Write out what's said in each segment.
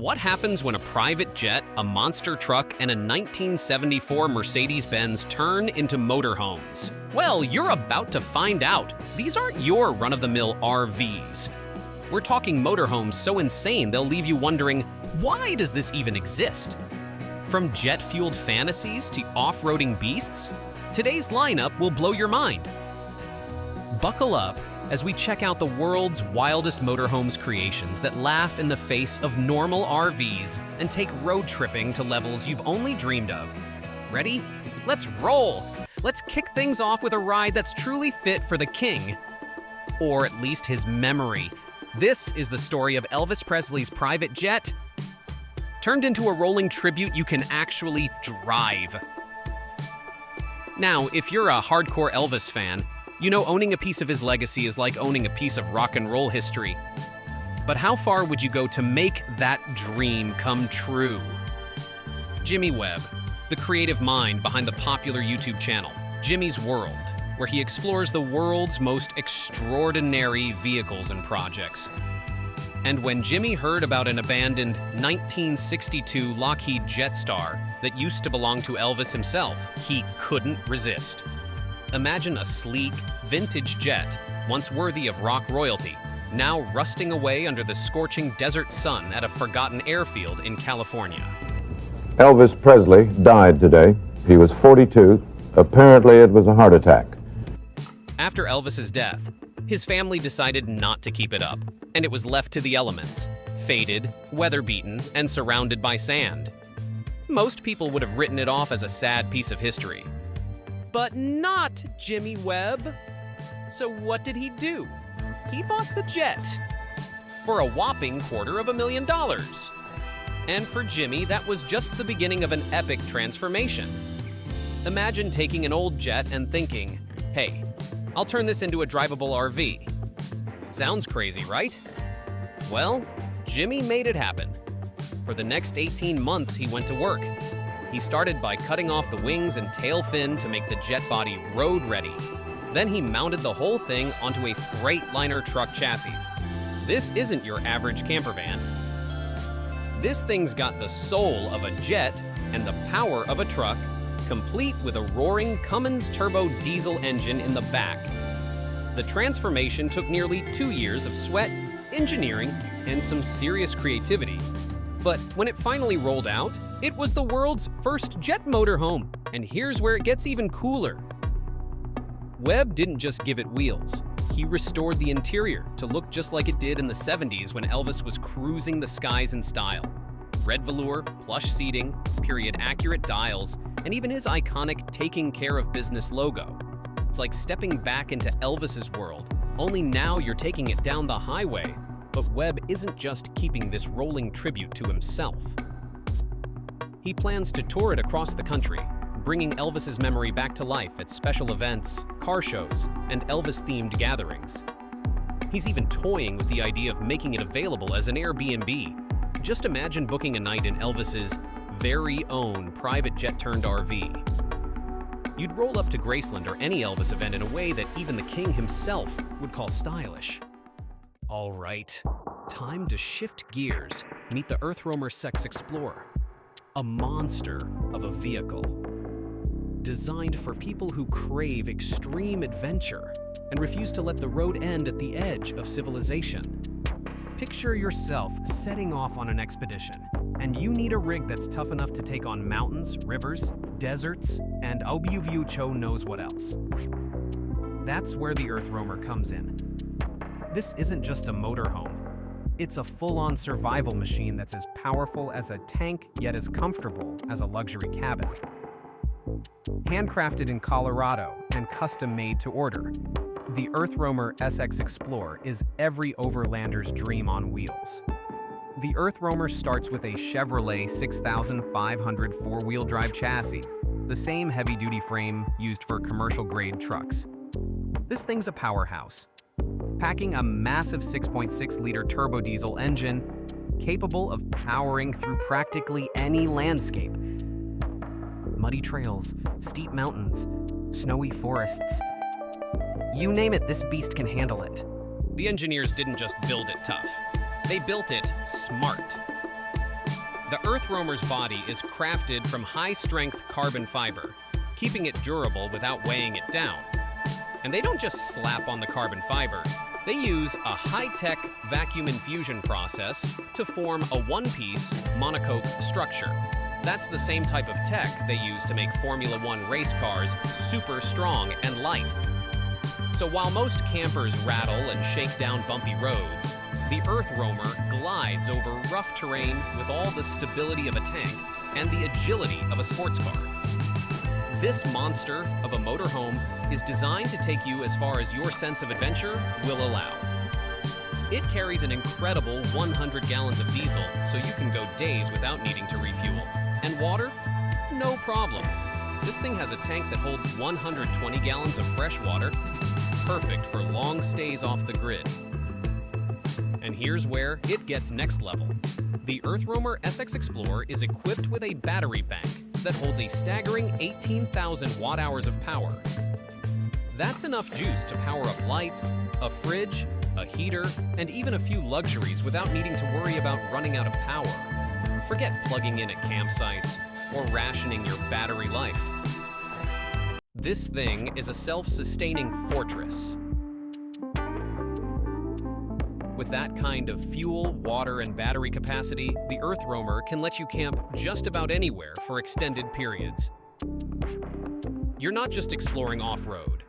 What happens when a private jet, a monster truck, and a 1974 Mercedes-Benz turn into motorhomes? Well, you're about to find out. These aren't your run-of-the-mill RVs. We're talking motorhomes so insane they'll leave you wondering, why does this even exist? From jet-fueled fantasies to off-roading beasts, today's lineup will blow your mind. Buckle up as we check out the world's wildest motorhomes creations that laugh in the face of normal RVs and take road tripping to levels you've only dreamed of. Ready? Let's roll! Let's kick things off with a ride that's truly fit for the king, or at least his memory. This is the story of Elvis Presley's private jet, turned into a rolling tribute you can actually drive. Now, if you're a hardcore Elvis fan, you know owning a piece of his legacy is like owning a piece of rock and roll history. But how far would you go to make that dream come true? Jimmy Webb, the creative mind behind the popular YouTube channel, Jimmy's World, where he explores the world's most extraordinary vehicles and projects. And when Jimmy heard about an abandoned 1962 Lockheed Jetstar that used to belong to Elvis himself, he couldn't resist. Imagine a sleek, vintage jet, once worthy of rock royalty, now rusting away under the scorching desert sun at a forgotten airfield in California. Elvis Presley died today. He was 42. Apparently, it was a heart attack. After Elvis's death, his family decided not to keep it up, and it was left to the elements, faded, weather-beaten, and surrounded by sand. Most people would have written it off as a sad piece of history. But not Jimmy Webb. So what did he do? He bought the jet for a whopping $250,000. And for Jimmy, that was just the beginning of an epic transformation. Imagine taking an old jet and thinking, hey, I'll turn this into a drivable RV. Sounds crazy, right? Well, Jimmy made it happen. For the next 18 months, he went to work. He started by cutting off the wings and tail fin to make the jet body road ready. Then he mounted the whole thing onto a Freightliner truck chassis. This isn't your average camper van. This thing's got the soul of a jet and the power of a truck, complete with a roaring Cummins turbo diesel engine in the back. The transformation took nearly 2 years of sweat, engineering, and some serious creativity. But when it finally rolled out, it was the world's first jet motorhome, and here's where it gets even cooler. Webb didn't just give it wheels. He restored the interior to look just like it did in the 70s when Elvis was cruising the skies in style. Red velour, plush seating, period-accurate dials, and even his iconic Taking Care of Business logo. It's like stepping back into Elvis's world, only now you're taking it down the highway. But Webb isn't just keeping this rolling tribute to himself. He plans to tour it across the country, bringing Elvis's memory back to life at special events, car shows, and Elvis-themed gatherings. He's even toying with the idea of making it available as an Airbnb. Just imagine booking a night in Elvis's very own private jet-turned RV. You'd roll up to Graceland or any Elvis event in a way that even the king himself would call stylish. All right, time to shift gears, meet the Earthroamer Sex Explorer, a monster of a vehicle. Designed for people who crave extreme adventure and refuse to let the road end at the edge of civilization. Picture yourself setting off on an expedition, and you need a rig that's tough enough to take on mountains, rivers, deserts, and Cho knows what else. That's where the Earthroamer comes in. This isn't just a motorhome. It's a full-on survival machine that's as powerful as a tank, yet as comfortable as a luxury cabin. Handcrafted in Colorado and custom-made to order, the Earthroamer SX Explorer is every overlander's dream on wheels. The Earthroamer starts with a Chevrolet 6500 four-wheel drive chassis, the same heavy-duty frame used for commercial-grade trucks. This thing's a powerhouse, packing a massive 6.6-liter turbo diesel engine capable of powering through practically any landscape. Muddy trails, steep mountains, snowy forests. You name it, this beast can handle it. The engineers didn't just build it tough. They built it smart. The Earth Roamer's body is crafted from high-strength carbon fiber, keeping it durable without weighing it down. And they don't just slap on the carbon fiber. They use a high-tech vacuum infusion process to form a one-piece monocoque structure. That's the same type of tech they use to make Formula One race cars super strong and light. So while most campers rattle and shake down bumpy roads, the Earth Roamer glides over rough terrain with all the stability of a tank and the agility of a sports car. This monster of a motorhome is designed to take you as far as your sense of adventure will allow. It carries an incredible 100 gallons of diesel, so you can go days without needing to refuel. And water? No problem. This thing has a tank that holds 120 gallons of fresh water, perfect for long stays off the grid. And here's where it gets next level. The Earth Roamer SX Explorer is equipped with a battery bank that holds a staggering 18,000 watt-hours of power. That's enough juice to power up lights, a fridge, a heater, and even a few luxuries without needing to worry about running out of power. Forget plugging in at campsites or rationing your battery life. This thing is a self-sustaining fortress. With that kind of fuel, water, and battery capacity, the Earth Roamer can let you camp just about anywhere for extended periods. You're not just exploring off-road.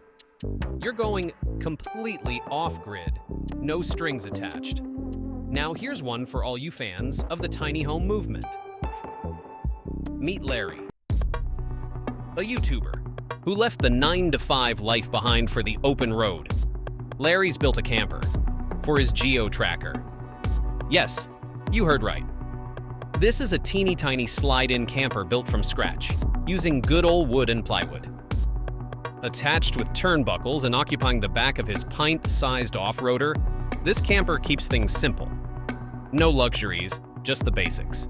You're going completely off-grid, no strings attached. Now here's one for all you fans of the tiny home movement. Meet Larry, a YouTuber who left the 9-to-5 life behind for the open road. Larry's built a camper for his geo-tracker. Yes, you heard right. This is a teeny-tiny slide-in camper built from scratch, using good old wood and plywood. Attached with turnbuckles and occupying the back of his pint-sized off-roader, this camper keeps things simple. No luxuries, just the basics.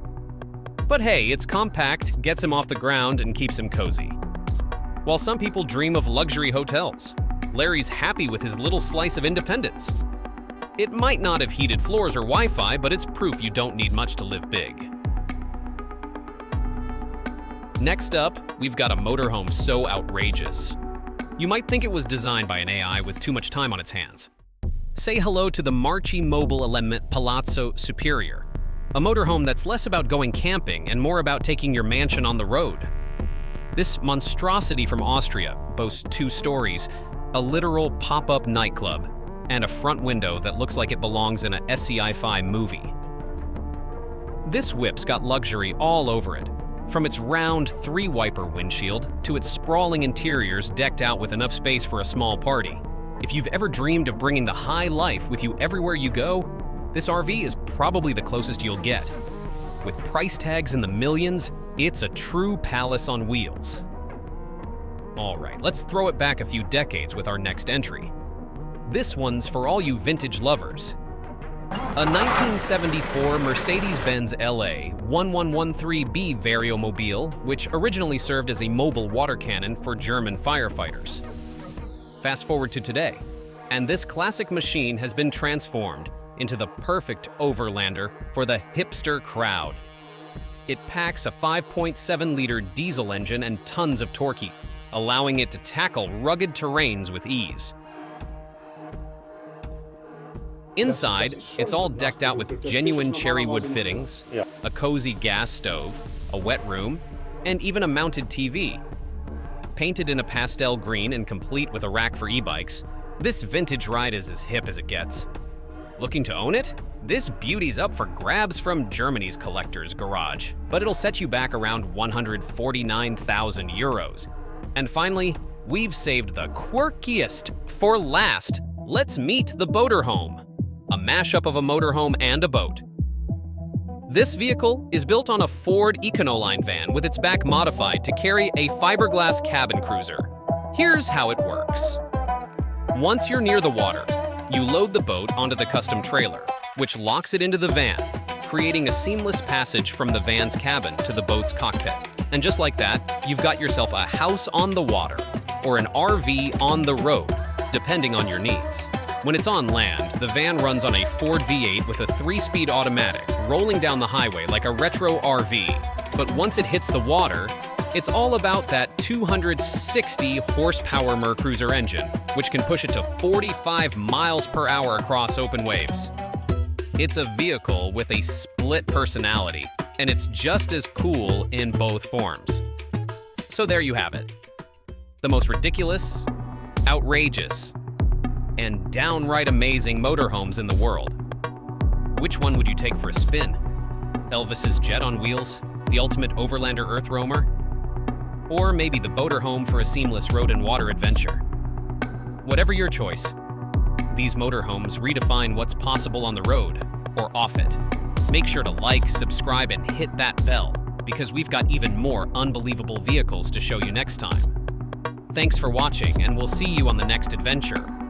But hey, it's compact, gets him off the ground, and keeps him cozy. While some people dream of luxury hotels, Larry's happy with his little slice of independence. It might not have heated floors or Wi-Fi, but it's proof you don't need much to live big. Next up, we've got a motorhome so outrageous. You might think it was designed by an AI with too much time on its hands. Say hello to the Marchi Mobile Element Palazzo Superior, a motorhome that's less about going camping and more about taking your mansion on the road. This monstrosity from Austria boasts 2 stories, a literal pop-up nightclub, and a front window that looks like it belongs in a SCI-Fi movie. This whip's got luxury all over it, from its round 3-wiper windshield to its sprawling interiors decked out with enough space for a small party. If you've ever dreamed of bringing the high life with you everywhere you go, this RV is probably the closest you'll get. With price tags in the millions, it's a true palace on wheels. All right, let's throw it back a few decades with our next entry. This one's for all you vintage lovers. A 1974 Mercedes-Benz LA 1113B Variomobile, which originally served as a mobile water cannon for German firefighters. Fast forward to today, and this classic machine has been transformed into the perfect overlander for the hipster crowd. It packs a 5.7-liter diesel engine and tons of torque, allowing it to tackle rugged terrains with ease. Inside, it's all decked out with genuine cherry wood fittings, a cozy gas stove, a wet room, and even a mounted TV. Painted in a pastel green and complete with a rack for e-bikes, this vintage ride is as hip as it gets. Looking to own it? This beauty's up for grabs from Germany's collector's garage, but it'll set you back around 149,000 euros. And finally, we've saved the quirkiest for last. Let's meet the Boaterhome, a mashup of a motorhome and a boat. This vehicle is built on a Ford Econoline van with its back modified to carry a fiberglass cabin cruiser. Here's how it works. Once you're near the water, you load the boat onto the custom trailer, which locks it into the van, creating a seamless passage from the van's cabin to the boat's cockpit. And just like that, you've got yourself a house on the water, or an RV on the road, depending on your needs. When it's on land, the van runs on a Ford V8 with a 3-speed automatic, rolling down the highway like a retro RV. But once it hits the water, it's all about that 260 horsepower Mercruiser engine, which can push it to 45 miles per hour across open waves. It's a vehicle with a split personality, and it's just as cool in both forms. So there you have it. The most ridiculous, outrageous, and downright amazing motorhomes in the world. Which one would you take for a spin? Elvis's jet on wheels, the ultimate overlander earth roamer? Or maybe the boaterhome for a seamless road and water adventure? Whatever your choice, these motorhomes redefine what's possible on the road or off it. Make sure to like, subscribe, and hit that bell, because we've got even more unbelievable vehicles to show you next time. Thanks for watching, and we'll see you on the next adventure.